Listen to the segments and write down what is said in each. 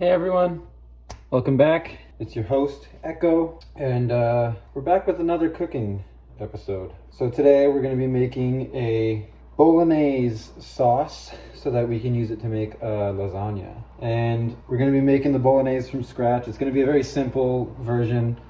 Hey everyone, welcome back. It's your host, Echo, and we're back with another cooking episode. So today we're going to be making a Bolognese sauce so that we can use it to make lasagna. And we're going to be making the Bolognese from scratch. It's going to be a very simple version.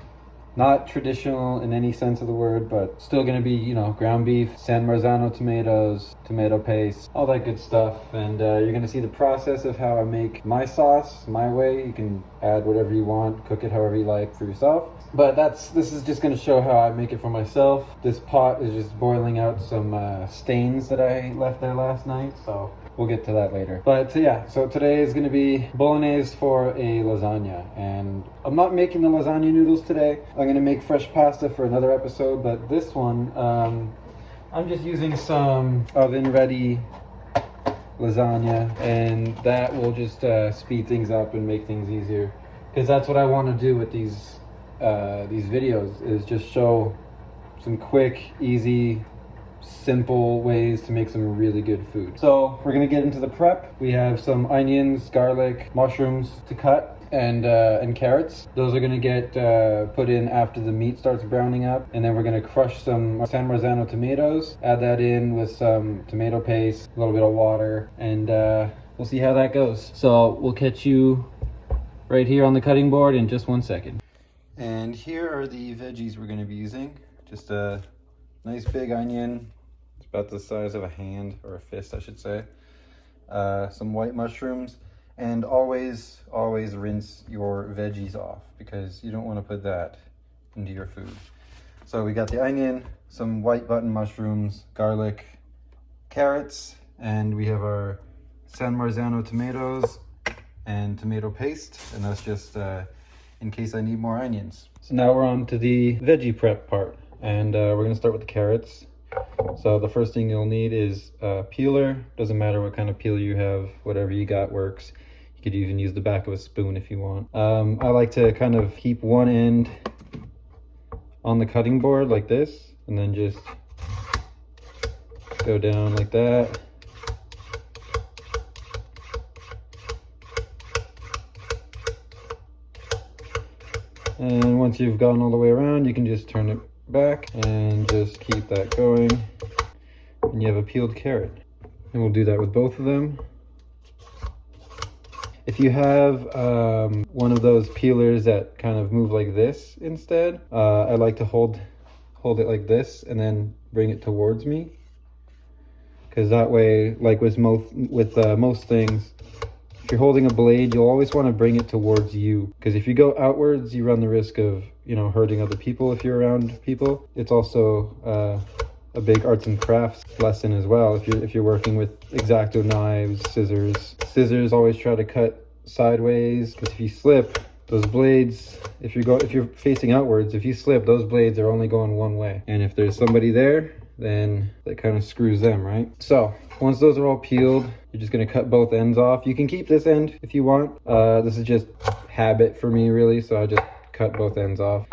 Not traditional in any sense of the word, but still going to be, ground beef, San Marzano tomatoes, tomato paste, all that good stuff. And you're going to see the process of how I make my sauce, my way. You can add whatever you want, cook it however you like for yourself. But this is just going to show how I make it for myself. This pot is just boiling out some stains that I left there last night, so we'll get to that later. But yeah, so today is going to be Bolognese for a lasagna. And I'm not making the lasagna noodles today. I'm going to make fresh pasta for another episode, but this one, I'm just using some oven-ready lasagna, and that will just speed things up and make things easier. Because that's what I want to do with these videos, is just show some quick, easy, simple ways to make some really good food. So we're gonna get into the prep. We have some onions, garlic, mushrooms to cut, and carrots. Those are gonna get put in after the meat starts browning up, and then we're gonna crush some San Marzano tomatoes, add that in with some tomato paste, a little bit of water, and we'll see how that goes. So we'll catch you right here on the cutting board in just 1 second. And here are the veggies we're gonna be using. Just a nice big onion. It's about the size of a hand, or a fist I should say. Some white mushrooms, and always rinse your veggies off, because you don't want to put that into your food. So we got the onion, some white button mushrooms, garlic, carrots, and we have our San Marzano tomatoes and tomato paste, and that's just in case I need more onions. So now we're on to the veggie prep part. And we're going to start with the carrots. So the first thing you'll need is a peeler. Doesn't matter what kind of peeler you have, whatever you got works. You could even use the back of a spoon if you want. I like to kind of keep one end on the cutting board like this, and then just go down like that. And once you've gone all the way around, you can just turn it back and just keep that going, and you have a peeled carrot. And we'll do that with both of them. If you have one of those peelers that kind of move like this instead, I like to hold it like this and then bring it towards me, because that way, like with most things, if you're holding a blade, you'll always want to bring it towards you, because if you go outwards, you run the risk of hurting other people if you're around people. It's also a big arts and crafts lesson as well. If you're working with X-Acto knives, scissors always try to cut sideways, because if you slip, those blades, if you're facing outwards, if you slip, those blades are only going one way, and if there's somebody there, then that kind of screws them, right? So once those are all peeled, you're just going to cut both ends off. You can keep this end if you want. This is just habit for me, really, so I just cut both ends off.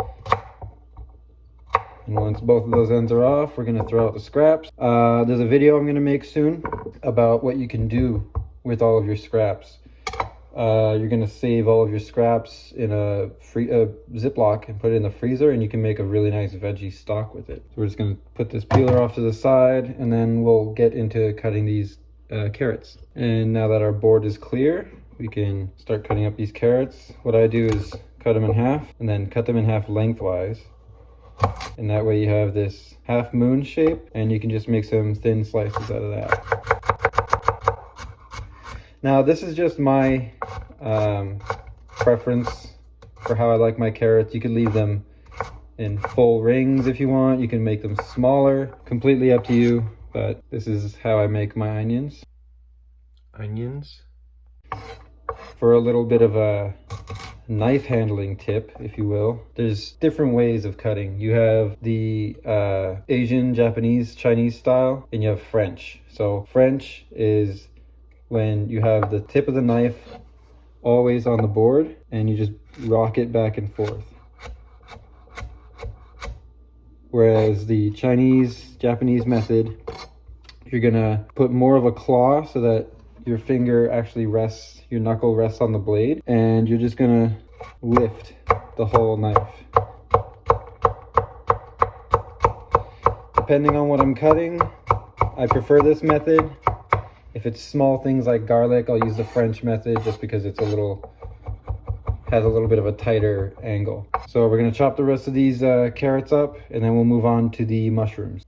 And once both of those ends are off, we're going to throw out the scraps. There's a video I'm going to make soon about what you can do with all of your scraps. You're going to save all of your scraps in a Ziploc and put it in the freezer, and you can make a really nice veggie stock with it. So we're just going to put this peeler off to the side, and then we'll get into cutting these carrots. And now that our board is clear, we can start cutting up these carrots. What I do is cut them in half, and then cut them in half lengthwise. And that way you have this half moon shape, and you can just make some thin slices out of that. Now this is just my preference for how I like my carrots. You could leave them in full rings if you want. You can make them smaller, completely up to you, but this is how I make my onions. For a little bit of a knife handling tip, if you will, there's different ways of cutting. You have the Asian, Japanese, Chinese style, and you have French. So French is when you have the tip of the knife always on the board, and you just rock it back and forth. Whereas the Chinese, Japanese method, you're gonna put more of a claw so that your finger actually rests, your knuckle rests on the blade, and you're just gonna lift the whole knife. Depending on what I'm cutting, I prefer this method. If it's small things like garlic, I'll use the French method just because it's has a little bit of a tighter angle. So we're gonna chop the rest of these carrots up, and then we'll move on to the mushrooms.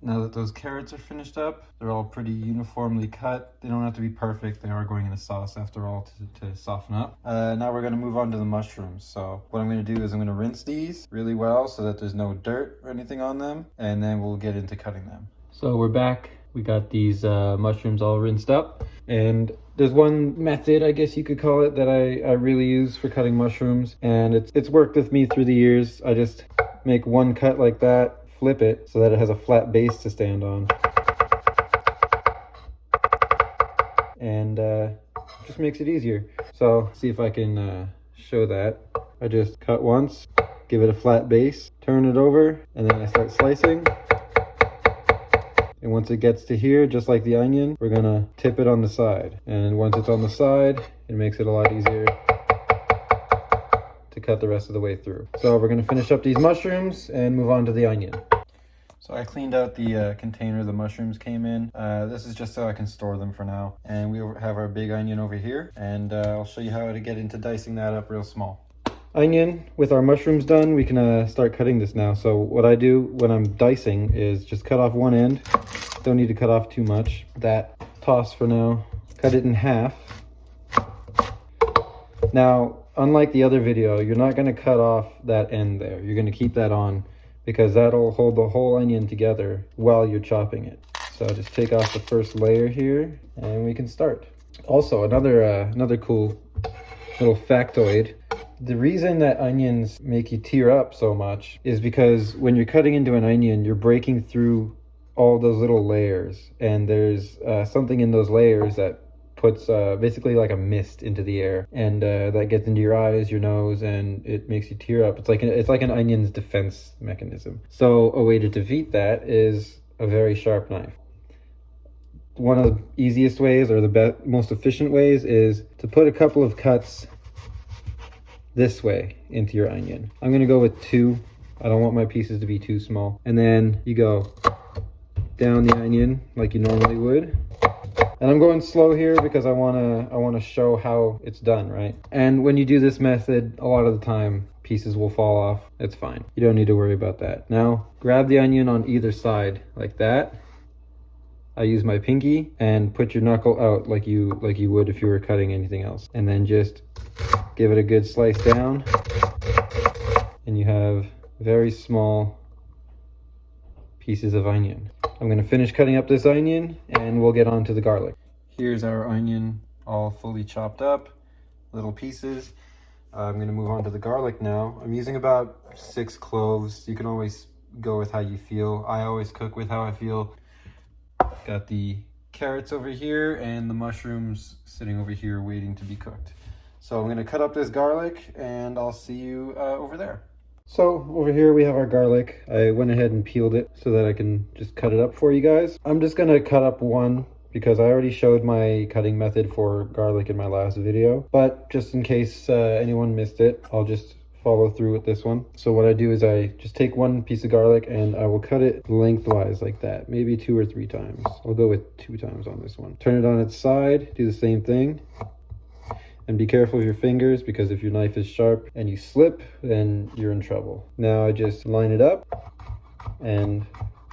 Now that those carrots are finished up, they're all pretty uniformly cut. They don't have to be perfect. They are going in a sauce after all to soften up. Now we're gonna move on to the mushrooms. So what I'm gonna do is I'm gonna rinse these really well so that there's no dirt or anything on them, and then we'll get into cutting them. So we're back. We got these mushrooms all rinsed up, and there's one method, I guess you could call it, that I really use for cutting mushrooms, and it's worked with me through the years. I just make one cut like that, flip it so that it has a flat base to stand on, and just makes it easier. So see if I can show that. I just cut once, give it a flat base, turn it over, and then I start slicing. And once it gets to here, just like the onion, we're gonna tip it on the side. And once it's on the side, it makes it a lot easier to cut the rest of the way through. So we're gonna finish up these mushrooms and move on to the onion. So I cleaned out the container the mushrooms came in. This is just so I can store them for now. And we have our big onion over here, and I'll show you how to get into dicing that up real small. Onion, with our mushrooms done, we can start cutting this now. So what I do when I'm dicing is just cut off one end. Don't need to cut off too much. That toss for now. Cut it in half. Now, unlike the other video, you're not going to cut off that end there. You're going to keep that on because that'll hold the whole onion together while you're chopping it. So just take off the first layer here and we can start. Also, another cool little factoid. The reason that onions make you tear up so much is because when you're cutting into an onion, you're breaking through all those little layers, and there's something in those layers that puts basically like a mist into the air, and that gets into your eyes, your nose, and it makes you tear up. It's like an onion's defense mechanism. So a way to defeat that is a very sharp knife. One of the easiest ways, or the most efficient ways, is to put a couple of cuts this way into your onion. I'm gonna go with 2. I don't want my pieces to be too small. And then you go down the onion like you normally would. And I'm going slow here because I wanna show how it's done, right? And when you do this method, a lot of the time pieces will fall off. It's fine. You don't need to worry about that. Now, grab the onion on either side like that. I use my pinky, and put your knuckle out like you would if you were cutting anything else. And then just give it a good slice down, and you have very small pieces of onion. I'm gonna finish cutting up this onion and we'll get on to the garlic. Here's our onion all fully chopped up, little pieces. I'm gonna move on to the garlic now. I'm using about 6 cloves. You can always go with how you feel. I always cook with how I feel. Got the carrots over here and the mushrooms sitting over here waiting to be cooked. So I'm gonna cut up this garlic and I'll see you over there. So over here we have our garlic. I went ahead and peeled it so that I can just cut it up for you guys. I'm just gonna cut up one because I already showed my cutting method for garlic in my last video. But just in case anyone missed it, I'll just follow through with this one. So what I do is I just take one piece of garlic and I will cut it lengthwise like that, maybe 2 or 3 times. I'll go with 2 times on this one. Turn it on its side, do the same thing. And be careful with your fingers because if your knife is sharp and you slip, then you're in trouble. Now I just line it up, and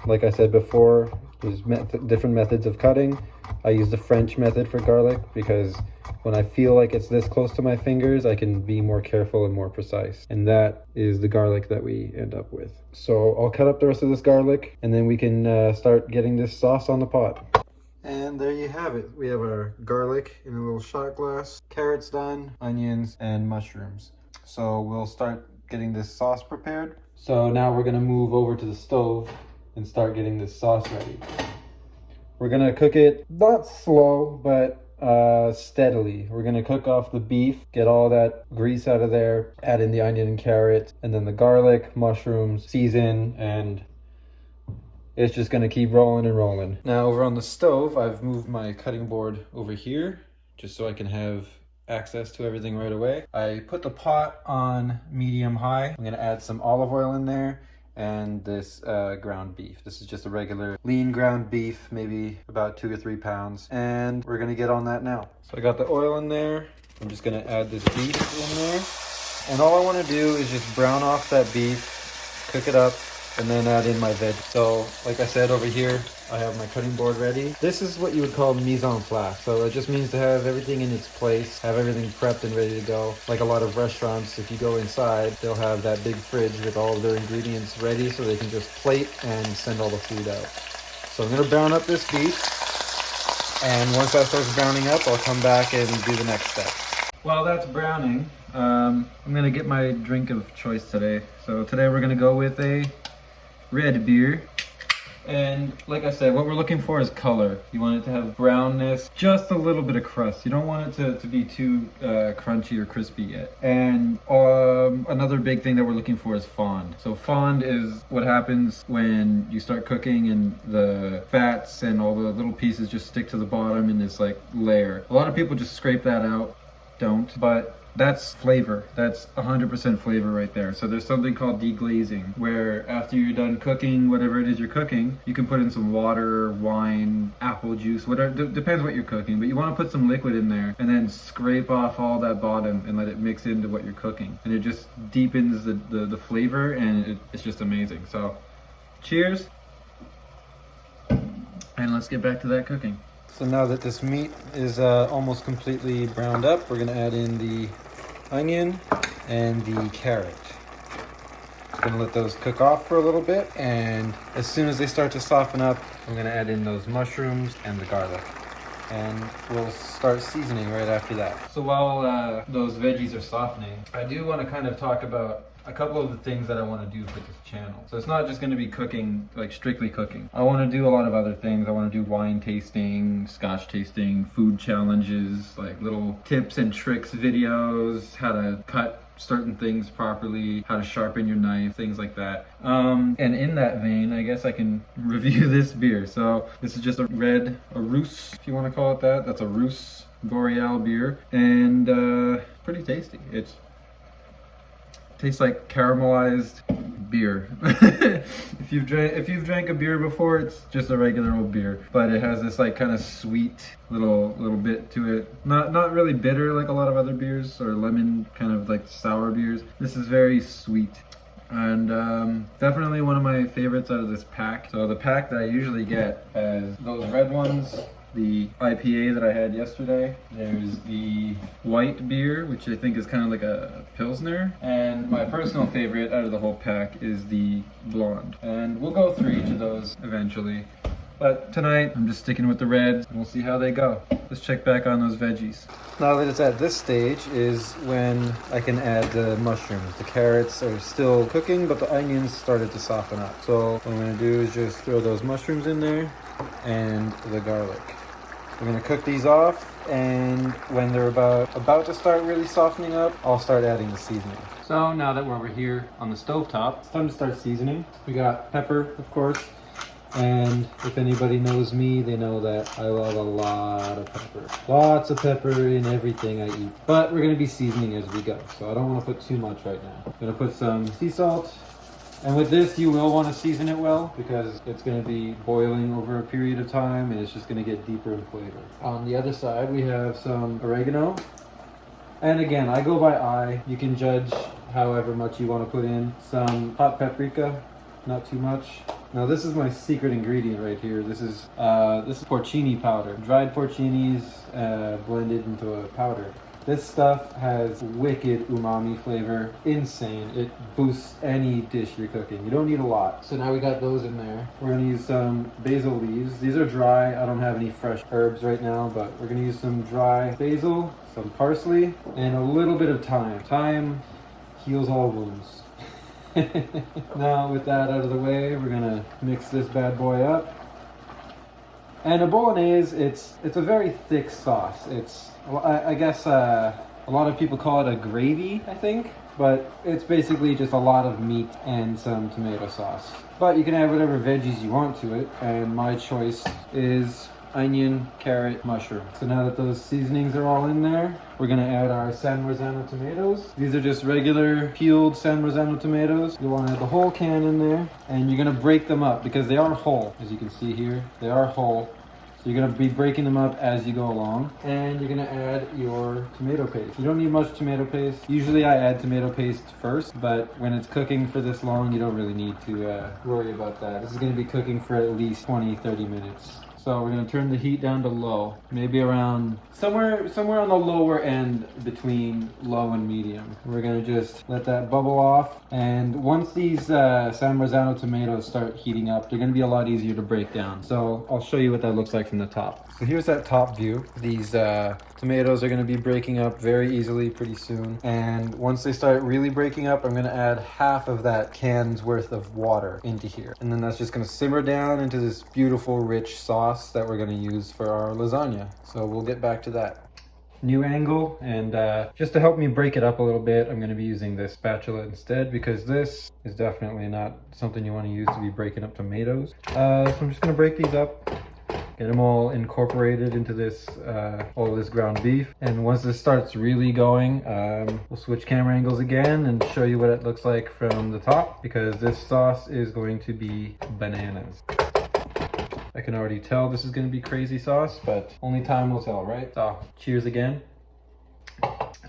like I said before, there's different methods of cutting. I use the French method for garlic because when I feel like it's this close to my fingers, I can be more careful and more precise. And that is the garlic that we end up with. So I'll cut up the rest of this garlic and then we can start getting this sauce on the pot. And there you have it. We have our garlic in a little shot glass, carrots done, onions, and mushrooms. So we'll start getting this sauce prepared. So now we're gonna move over to the stove and start getting this sauce ready. We're gonna cook it not slow, but steadily. We're gonna cook off the beef, get all that grease out of there, add in the onion and carrot, and then the garlic, mushrooms, season, and it's just gonna keep rolling and rolling. Now over on the stove, I've moved my cutting board over here just so I can have access to everything right away. I put the pot on medium high. I'm gonna add some olive oil in there and this ground beef. This is just a regular lean ground beef, maybe about 2 to 3 pounds. And we're gonna get on that now. So I got the oil in there. I'm just gonna add this beef in there. And all I wanna do is just brown off that beef, cook it up, and then add in my veg. So, like I said, over here, I have my cutting board ready. This is what you would call mise en place. So it just means to have everything in its place, have everything prepped and ready to go. Like a lot of restaurants, if you go inside, they'll have that big fridge with all of their ingredients ready so they can just plate and send all the food out. So I'm gonna brown up this beef. And once that starts browning up, I'll come back and do the next step. While that's browning, I'm gonna get my drink of choice today. So today we're gonna go with a red beer. And like I said, what we're looking for is color. You want it to have brownness, just a little bit of crust. You don't want it to be too crunchy or crispy yet. And another big thing that we're looking for is fond. So fond is what happens when you start cooking and the fats and all the little pieces just stick to the bottom in this like layer. A lot of people just scrape that out, don't, but that's flavor. That's 100% flavor right there. So there's something called deglazing, where after you're done cooking, whatever it is you're cooking, you can put in some water, wine, apple juice, whatever, depends what you're cooking, but you want to put some liquid in there and then scrape off all that bottom and let it mix into what you're cooking. And it just deepens the flavor, and it's just amazing. So cheers, and let's get back to that cooking. So now that this meat is almost completely browned up, we're gonna add in the onion and the carrot. Just gonna let those cook off for a little bit, and as soon as they start to soften up, I'm gonna add in those mushrooms and the garlic. And we'll start seasoning right after that. So while those veggies are softening, I do want to kind of talk about a couple of the things that I want to do for this channel. So it's not just going to be cooking, like strictly cooking. I want to do a lot of other things. I want to do wine tasting, scotch tasting, food challenges, like little tips and tricks videos, how to cut certain things properly, how to sharpen your knife, things like that. And in that vein, I guess I can review this beer. So this is just a red, a Rousse, if you want to call it that. That's a Rousse Boreal beer, and pretty tasty. It tastes like caramelized beer. If you've drank a beer before, it's just a regular old beer, but it has this like kind of sweet little bit to it. Not really bitter like a lot of other beers, or lemon kind of like sour beers. This is very sweet, and definitely one of my favorites out of this pack. So the pack that I usually get has those red ones, the IPA that I had yesterday. There's the white beer, which I think is kind of like a Pilsner. And my personal favorite out of the whole pack is the blonde. And we'll go through each of those eventually. But tonight, I'm just sticking with the reds, and we'll see how they go. Let's check back on those veggies. Now that it's at this stage is when I can add the mushrooms. The carrots are still cooking, but the onions started to soften up. So what I'm gonna do is just throw those mushrooms in there and the garlic. We're gonna cook these off, and when they're about to start really softening up, I'll start adding the seasoning. So now that we're over here on the stovetop, it's time to start seasoning. We got pepper, of course, and if anybody knows me, they know that I love a lot of pepper. Lots of pepper in everything I eat. But we're gonna be seasoning as we go, so I don't wanna put too much right now. I'm gonna put some sea salt. And with this, you will want to season it well, because it's going to be boiling over a period of time, and it's just going to get deeper in flavor. On the other side, we have some oregano. And again, I go by eye. You can judge however much you want to put in. Some hot paprika, not too much. Now this is my secret ingredient right here. This is porcini powder. Dried porcinis blended into a powder. This stuff has wicked umami flavor, insane. It boosts any dish you're cooking. You don't need a lot. So now we got those in there. We're gonna use some basil leaves. These are dry. I don't have any fresh herbs right now, but we're gonna use some dry basil, some parsley, and a little bit of thyme. Thyme heals all wounds. Now with that out of the way, we're gonna mix this bad boy up. And a bolognese, it's a very thick sauce. I guess a lot of people call it a gravy, I think. but it's basically just a lot of meat and some tomato sauce. But you can add whatever veggies you want to it, and my choice is onion, carrot, mushroom. So now that those seasonings are all in there, we're gonna add our San Marzano tomatoes. These are just regular peeled San Marzano tomatoes. You wanna add the whole can in there, and you're gonna break them up because they are whole. As you can see here, they are whole. So you're gonna be breaking them up as you go along, and you're gonna add your tomato paste. You don't need much tomato paste. Usually I add tomato paste first, but when it's cooking for this long, you don't really need to worry about that. This is gonna be cooking for at least 20-30 minutes. So we're gonna turn the heat down to low, maybe around somewhere on the lower end between low and medium. We're gonna just let that bubble off, and once these San Marzano tomatoes start heating up, they're gonna be a lot easier to break down. So I'll show you what that looks like from the top. So here's that top view. These tomatoes are gonna be breaking up very easily pretty soon, and once they start really breaking up, I'm gonna add half of that can's worth of water into here, and then that's just gonna simmer down into this beautiful rich sauce that we're going to use for our lasagna. So we'll get back to that. New angle, and just to help me break it up a little bit, I'm going to be using this spatula instead, because this is definitely not something you want to use to be breaking up tomatoes. So I'm just going to break these up, get them all incorporated into this, all of this ground beef. And once this starts really going, we'll switch camera angles again and show you what it looks like from the top, because this sauce is going to be bananas. I can already tell this is going to be crazy sauce, but only time will tell, right? So, cheers again.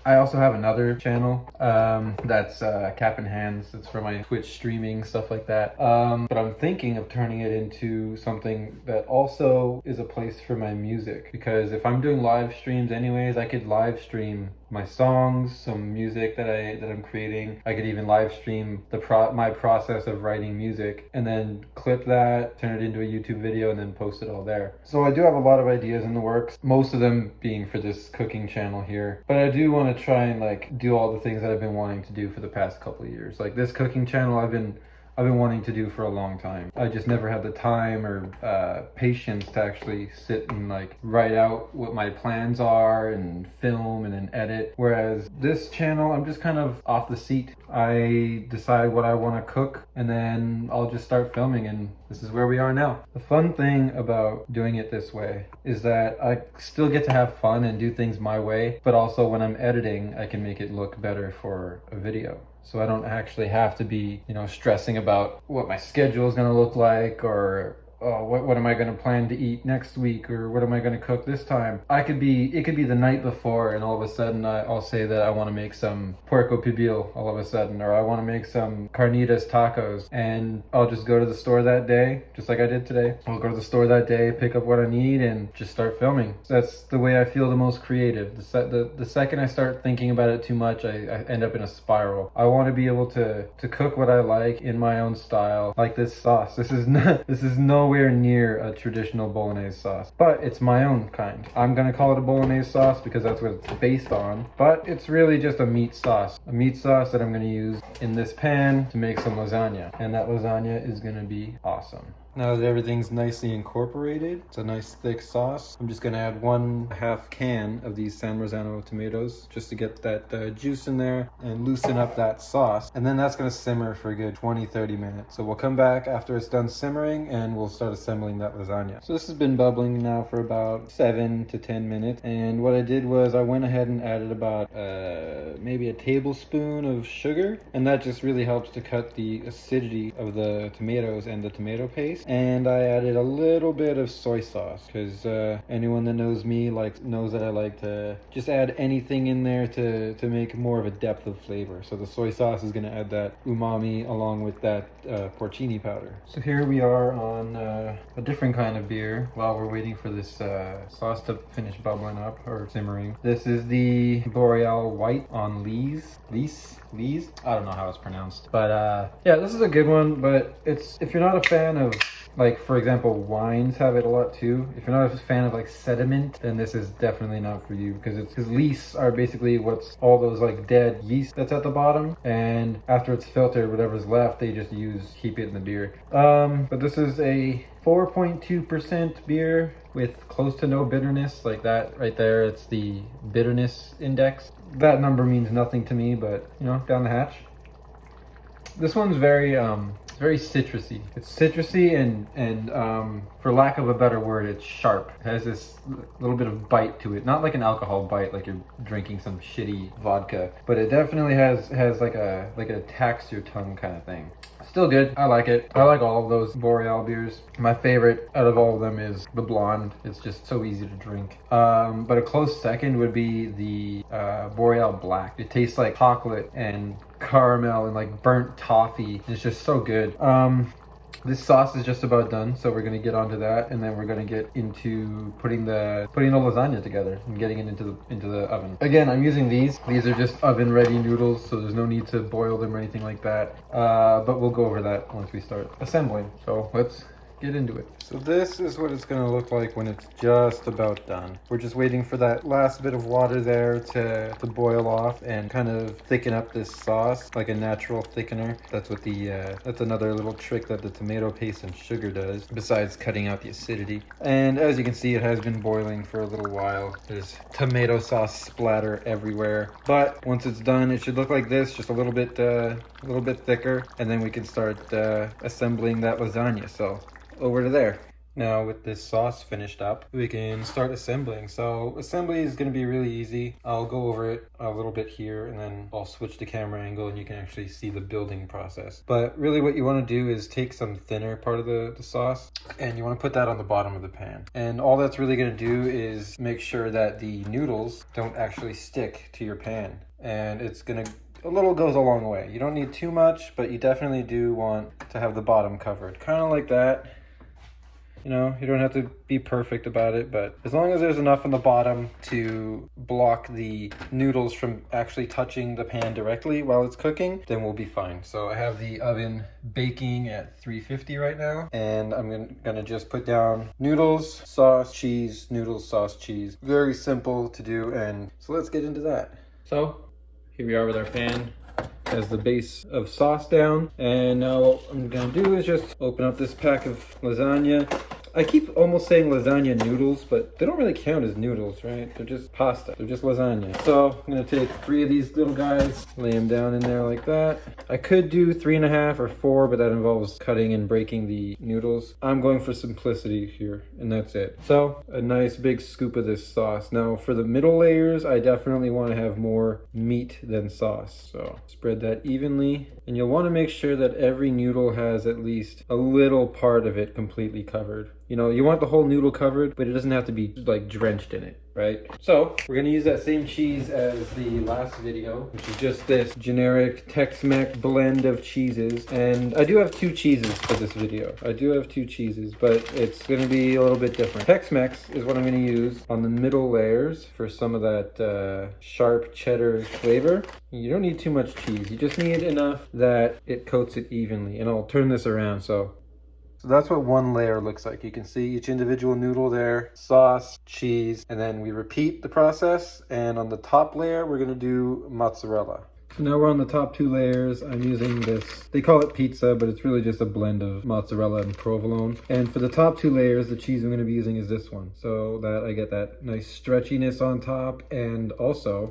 I also have another channel that's Cap in Hands. It's for my Twitch streaming, stuff like that. But I'm thinking of turning it into something that also is a place for my music. Because if I'm doing live streams anyways, I could live stream my songs, some music that I'm creating. I could even live stream my process of writing music, and then clip that, turn it into a YouTube video, and then post it all there. So I do have a lot of ideas in the works, most of them being for this cooking channel here. But I do want to try and like do all the things that I've been wanting to do for the past couple of years. Like this cooking channel I've been wanting to do for a long time. I just never had the time or patience to actually sit and like write out what my plans are and film and then edit. Whereas this channel, I'm just kind of off the seat. I decide what I want to cook, and then I'll just start filming, and this is where we are now. The fun thing about doing it this way is that I still get to have fun and do things my way, but also when I'm editing, I can make it look better for a video. So I don't actually have to be, stressing about what my schedule is going to look like, or what am I going to plan to eat next week, or what am I going to cook this time. It could be the night before, and all of a sudden I'll say that I want to make some puerco pibil all of a sudden, or I want to make some carnitas tacos, and I'll just go to the store that day, just like I did today. I'll go to the store that day, pick up what I need, and just start filming. That's the way I feel the most creative. The second I start thinking about it too much, I end up in a spiral. I want to be able to cook what I like in my own style, like this sauce. This is nowhere near a traditional Bolognese sauce, but it's my own kind. I'm gonna call it a Bolognese sauce because that's what it's based on, but it's really just a meat sauce. A meat sauce that I'm gonna use in this pan to make some lasagna, and that lasagna is gonna be awesome. Now that everything's nicely incorporated, it's a nice thick sauce, I'm just gonna add 1/2 can of these San Marzano tomatoes just to get that juice in there and loosen up that sauce. And then that's gonna simmer for a good 20-30 minutes. So we'll come back after it's done simmering and we'll start assembling that lasagna. So this has been bubbling now for about 7 to 10 minutes. And what I did was I went ahead and added about maybe a tablespoon of sugar. And that just really helps to cut the acidity of the tomatoes and the tomato paste. And I added a little bit of soy sauce because anyone that knows me knows that I like to just add anything in there to make more of a depth of flavor. So the soy sauce is going to add that umami along with that porcini powder. So here we are on a different kind of beer while we're waiting for this sauce to finish bubbling up or simmering. This is the Boreal White on Lees. I don't know how it's pronounced, but yeah, this is a good one. But if you're not a fan of, like, for example, wines have it a lot too. If you're not a fan of like sediment, then this is definitely not for you, because lees are basically what's all those like dead yeast that's at the bottom, and after it's filtered, whatever's left they just keep it in the beer. But this is a 4.2% beer with close to no bitterness. Like that right there, it's the bitterness index. That number means nothing to me, but you know, down the hatch. This one's very citrusy. It's citrusy and for lack of a better word, it's sharp. It has this little bit of bite to it. Not like an alcohol bite, like you're drinking some shitty vodka, but it definitely has like it attacks your tongue kind of thing. Still good. I like it. I like all of those Boreal beers. My favorite out of all of them is the blonde. It's just so easy to drink. But a close second would be the Boreal Black. It tastes like chocolate and caramel and like burnt toffee. It's just so good. This sauce is just about done, so we're gonna get onto that, and then we're gonna get into putting the lasagna together and getting it into the oven. Again, I'm using these. These are just oven ready noodles, so there's no need to boil them or anything like that. But we'll go over that once we start assembling. So let's get into it. So this is what it's gonna look like when it's just about done. We're just waiting for that last bit of water there to boil off and kind of thicken up this sauce like a natural thickener. That's what that's another little trick that the tomato paste and sugar does, besides cutting out the acidity. And as you can see, it has been boiling for a little while. There's tomato sauce splatter everywhere. But once it's done, it should look like this, just a little bit thicker, and then we can start assembling that lasagna. So over to there. Now with this sauce finished up, we can start assembling. So assembly is going to be really easy. I'll go over it a little bit here, and then I'll switch the camera angle and you can actually see the building process. But really what you want to do is take some thinner part of the sauce, and you want to put that on the bottom of the pan. And all that's really going to do is make sure that the noodles don't actually stick to your pan. And it's going to a little goes a long way. You don't need too much, but you definitely do want to have the bottom covered. Kind of like that. You know, you don't have to be perfect about it, but as long as there's enough on the bottom to block the noodles from actually touching the pan directly while it's cooking, then we'll be fine. So I have the oven baking at 350 right now, and I'm gonna just put down noodles, sauce, cheese, noodles, sauce, cheese. Very simple to do, and so let's get into that. So here we are with our pan. Has the base of sauce down, and now what I'm gonna do is just open up this pack of lasagna. I keep almost saying lasagna noodles, but they don't really count as noodles, right? They're just pasta. They're just lasagna. So I'm gonna take 3 of these little guys, lay them down in there like that. I could do 3.5 or 4, but that involves cutting and breaking the noodles. I'm going for simplicity here, and that's it. So a nice big scoop of this sauce. Now for the middle layers, I definitely want to have more meat than sauce. So spread that evenly, and you'll want to make sure that every noodle has at least a little part of it completely covered. You know, you want the whole noodle covered, but it doesn't have to be like drenched in it, right? So we're gonna use that same cheese as the last video, which is just this generic Tex-Mex blend of cheeses. And I do have 2 cheeses for this video. I do have 2 cheeses, but it's gonna be a little bit different. Tex-Mex is what I'm gonna use on the middle layers for some of that sharp cheddar flavor. You don't need too much cheese. You just need enough that it coats it evenly. And I'll turn this around so that's what one layer looks like. You can see each individual noodle there, sauce, cheese, and then we repeat the process. And on the top layer, we're gonna do mozzarella. So now we're on the top 2 layers. I'm using this, they call it pizza, but it's really just a blend of mozzarella and provolone. And for the top 2 layers, the cheese I'm going to be using is this one, so that I get that nice stretchiness on top. And also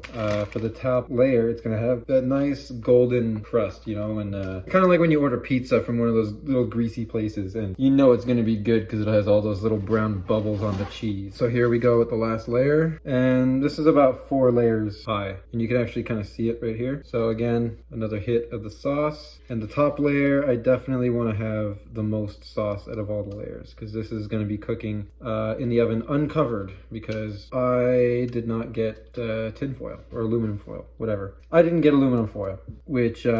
for the top layer, it's going to have that nice golden crust, you know, and kind of like when you order pizza from one of those little greasy places, and you know it's going to be good because it has all those little brown bubbles on the cheese. So here we go with the last layer, and this is about 4 layers high, and you can actually kind of see it right here. So again, another hit of the sauce. And the top layer, I definitely want to have the most sauce out of all the layers, because this is going to be cooking in the oven uncovered, because I did not get tin foil or aluminum foil, whatever. I didn't get aluminum foil, which, you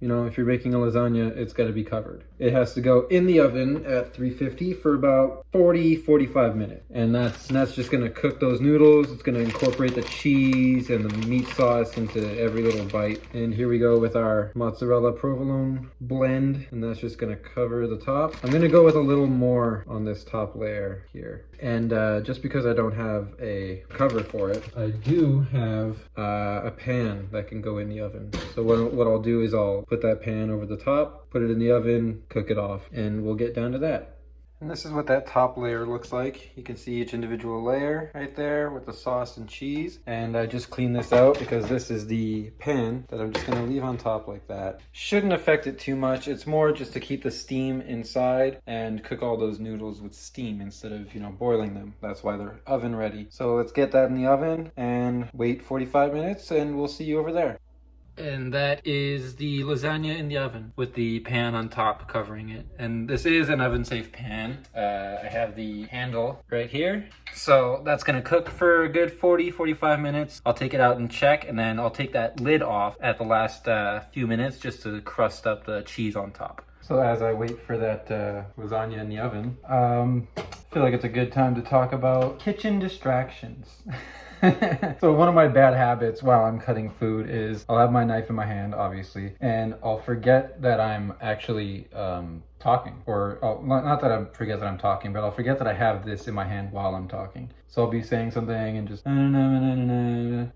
know, if you're making a lasagna, it's got to be covered. It has to go in the oven at 350 for about 40-45 minutes. And that's just going to cook those noodles. It's going to incorporate the cheese and the meat sauce into every little bite. And here we go with our mozzarella provolone blend, and that's just going to cover the top. I'm going to go with a little more on this top layer here. And just because I don't have a cover for it, I do have a pan that can go in the oven. So what I'll do is I'll put that pan over the top, put it in the oven, cook it off, and we'll get down to that. And this is what that top layer looks like. You can see each individual layer right there with the sauce and cheese. And I just cleaned this out because this is the pan that I'm just gonna leave on top like that. Shouldn't affect it too much. It's more just to keep the steam inside and cook all those noodles with steam instead of, you know, boiling them. That's why they're oven ready. So let's get that in the oven and wait 45 minutes and we'll see you over there. And that is the lasagna in the oven with the pan on top covering it. And this is an oven safe pan. I have the handle right here. So that's gonna cook for a good 40-45 minutes. I'll take it out and check, and then I'll take that lid off at the last few minutes just to crust up the cheese on top. So as I wait for that lasagna in the oven, I feel like it's a good time to talk about kitchen distractions. So one of my bad habits while I'm cutting food is I'll have my knife in my hand, obviously, and I'll forget that I'm actually talking. Or not that I forget that I'm talking, but I'll forget that I have this in my hand while I'm talking. So I'll be saying something and just and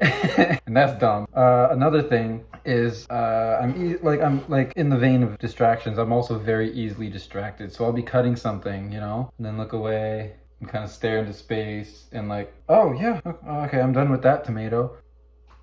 that's dumb. Another thing is I'm like in the vein of distractions, I'm also very easily distracted. So I'll be cutting something, you know, and then look away and kind of stare into space and like, oh yeah, okay, I'm done with that tomato.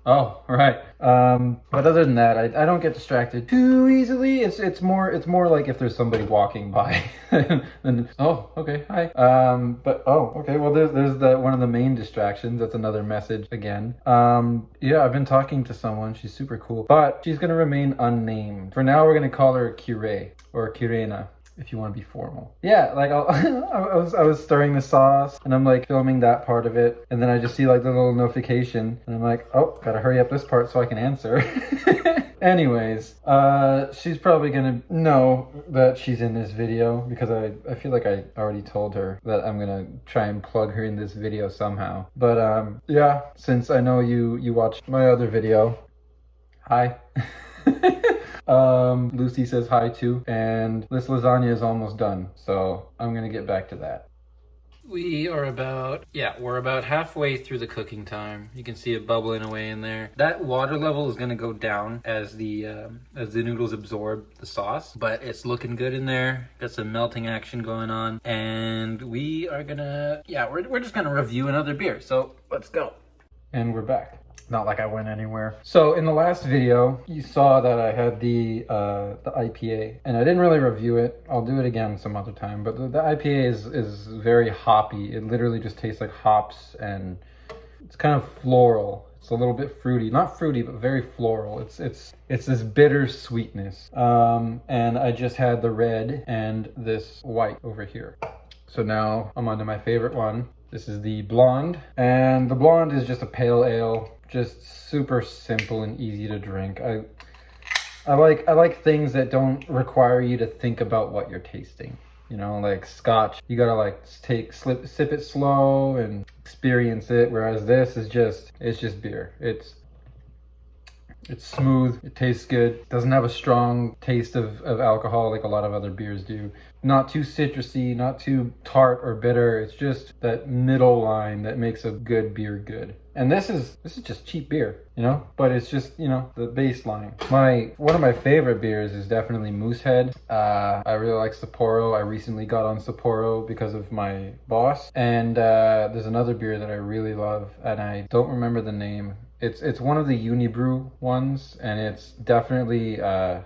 Oh, right. But other than that, I don't get distracted too easily. It's more like if there's somebody walking by, then oh, okay, hi. But oh, okay. Well, there's one of the main distractions. That's another message again. Yeah, I've been talking to someone. She's super cool, but she's gonna remain unnamed. For now, we're gonna call her Kire or Kirena, if you want to be formal. Yeah, like I was stirring the sauce and I'm like filming that part of it, and then I just see like the little notification and I'm like, oh, gotta hurry up this part so I can answer. Anyways, she's probably gonna know that she's in this video because I feel like I already told her that I'm gonna try and plug her in this video somehow. But yeah, since I know you watched my other video, hi. Lucy says hi too, and this lasagna is almost done, so I'm gonna get back to that. We're about halfway through the cooking time. You can see it bubbling away in there. That water level is gonna go down as the noodles absorb the sauce, but it's looking good in there. Got some melting action going on, and we are gonna, we're just gonna review another beer. So let's go. And we're back. Not like I went anywhere. So in the last video, you saw that I had the IPA, and I didn't really review it. I'll do it again some other time. But the IPA is very hoppy. It literally just tastes like hops, and it's kind of floral. It's a little bit fruity, not fruity, but very floral. It's this bitter sweetness. And I just had the red and this white over here. So now I'm on to my favorite one. This is the blonde, and the blonde is just a pale ale. Just super simple and easy to drink. I like things that don't require you to think about what you're tasting. You know, like scotch, you gotta like sip it slow and experience it. Whereas this is it's just beer. It's smooth, it tastes good, doesn't have a strong taste of alcohol like a lot of other beers do. Not too citrusy, not too tart or bitter. It's just that middle line that makes a good beer good. And this is just cheap beer, you know, but it's just, you know, the baseline. One of my favorite beers is definitely Moosehead. I really like Sapporo. I recently got on Sapporo because of my boss. And there's another beer that I really love, and I don't remember the name. It's one of the Unibrew ones, and it's definitely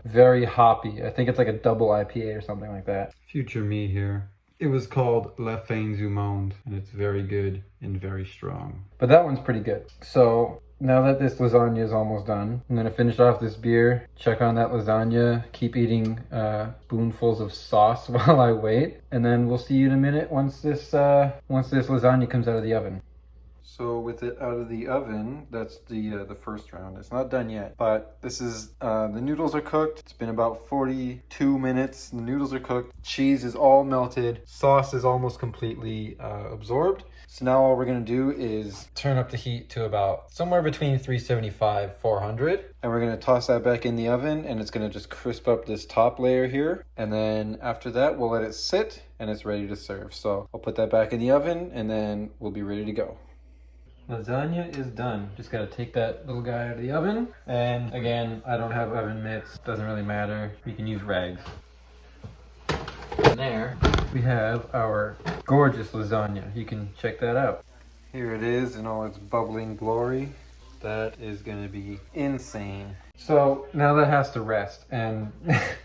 very hoppy. I think it's like a double IPA or something like that. Future me here. It was called La Fin du Monde, and it's very good and very strong. But that one's pretty good. So now that this lasagna is almost done, I'm gonna finish off this beer, check on that lasagna, keep eating spoonfuls of sauce while I wait, and then we'll see you in a minute once this lasagna comes out of the oven. So with it out of the oven, that's the first round. It's not done yet, but this is, the noodles are cooked. It's been about 42 minutes. The noodles are cooked. Cheese is all melted. Sauce is almost completely absorbed. So now all we're gonna do is turn up the heat to about somewhere between 375, 400. And we're gonna toss that back in the oven, and it's gonna just crisp up this top layer here. And then after that, we'll let it sit, and it's ready to serve. So I'll put that back in the oven, and then we'll be ready to go. Lasagna is done. Just gotta take that little guy out of the oven. And again, I don't have oven mitts. Doesn't really matter. You can use rags. And there we have our gorgeous lasagna. You can check that out. Here it is in all its bubbling glory. That is gonna be insane. So now that has to rest, and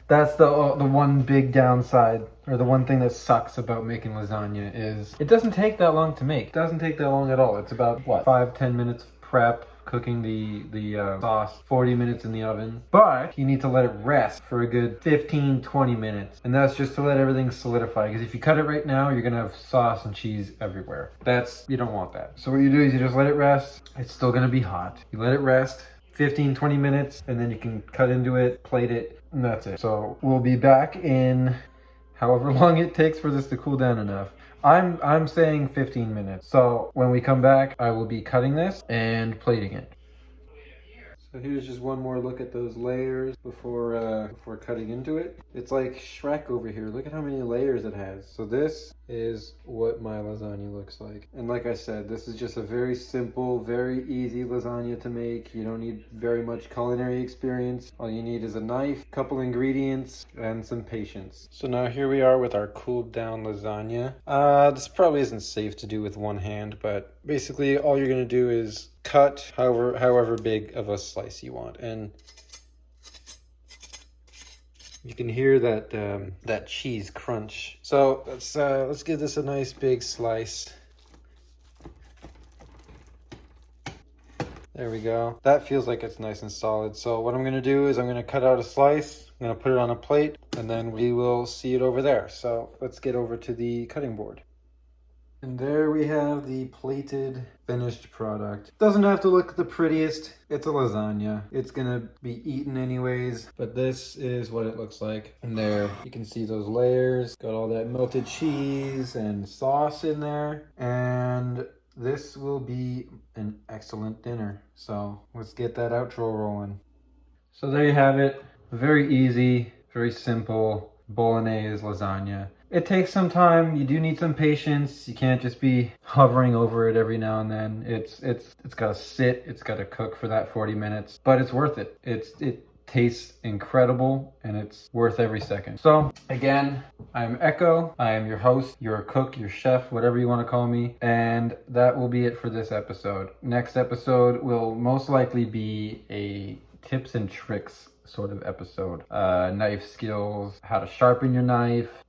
that's the one big downside, or the one thing that sucks about making lasagna is it doesn't take that long to make. It doesn't take that long at all. It's about what, 5-10 minutes of prep, cooking the sauce, 40 minutes in the oven. But you need to let it rest for a good 15-20 minutes, and that's just to let everything solidify, because if you cut it right now, you're gonna have sauce and cheese everywhere. You don't want that. So what you do is you just let it rest. It's still gonna be hot. You let it rest 15-20 minutes, and then you can cut into it, plate it, and that's it. So we'll be back in however long it takes for this to cool down enough. I'm saying 15 minutes. So when we come back, I will be cutting this and plating it. So here's just one more look at those layers before cutting into it. It's like Shrek over here. Look at how many layers it has. So this is what my lasagna looks like. And like I said, this is just a very simple, very easy lasagna to make. You don't need very much culinary experience. All you need is a knife, a couple ingredients, and some patience. So now here we are with our cooled down lasagna. This probably isn't safe to do with one hand, but basically all you're gonna do is cut however big of a slice you want, and you can hear that cheese crunch. So let's give this a nice big slice. There we go. That feels like it's nice and solid. So what I'm gonna do is I'm gonna cut out a slice, I'm gonna put it on a plate, and then we will see it over there. So let's get over to the cutting board. And there we have the plated finished product. Doesn't have to look the prettiest. It's a lasagna. It's gonna be eaten anyways, but this is what it looks like. And there you can see those layers. Got all that melted cheese and sauce in there. And this will be an excellent dinner. So let's get that outro rolling. So there you have it. Very easy, very simple Bolognese lasagna. It takes some time. You do need some patience. You can't just be hovering over it every now and then. It's got to sit. It's got to cook for that 40 minutes, but it's worth it. It tastes incredible, and it's worth every second. So again, I'm Echo. I am your host, your cook, your chef, whatever you want to call me. And that will be it for this episode. Next episode will most likely be a tips and tricks sort of episode. Knife skills, how to sharpen your knife,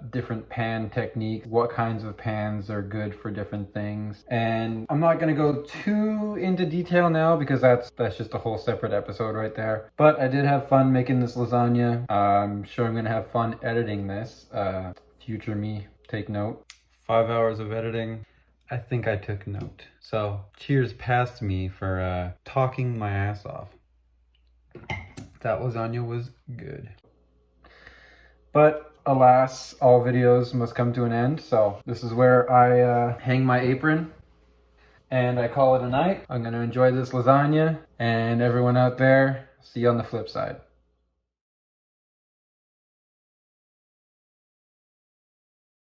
different pan techniques, what kinds of pans are good for different things. And I'm not gonna go too into detail now because that's just a whole separate episode right there. But I did have fun making this lasagna. I'm sure I'm gonna have fun editing this. Future me, take note. 5 hours of editing. I think I took note. So cheers past me for talking my ass off. That lasagna was good. But alas, all videos must come to an end. So this is where I hang my apron and I call it a night. I'm gonna enjoy this lasagna, and everyone out there, see you on the flip side.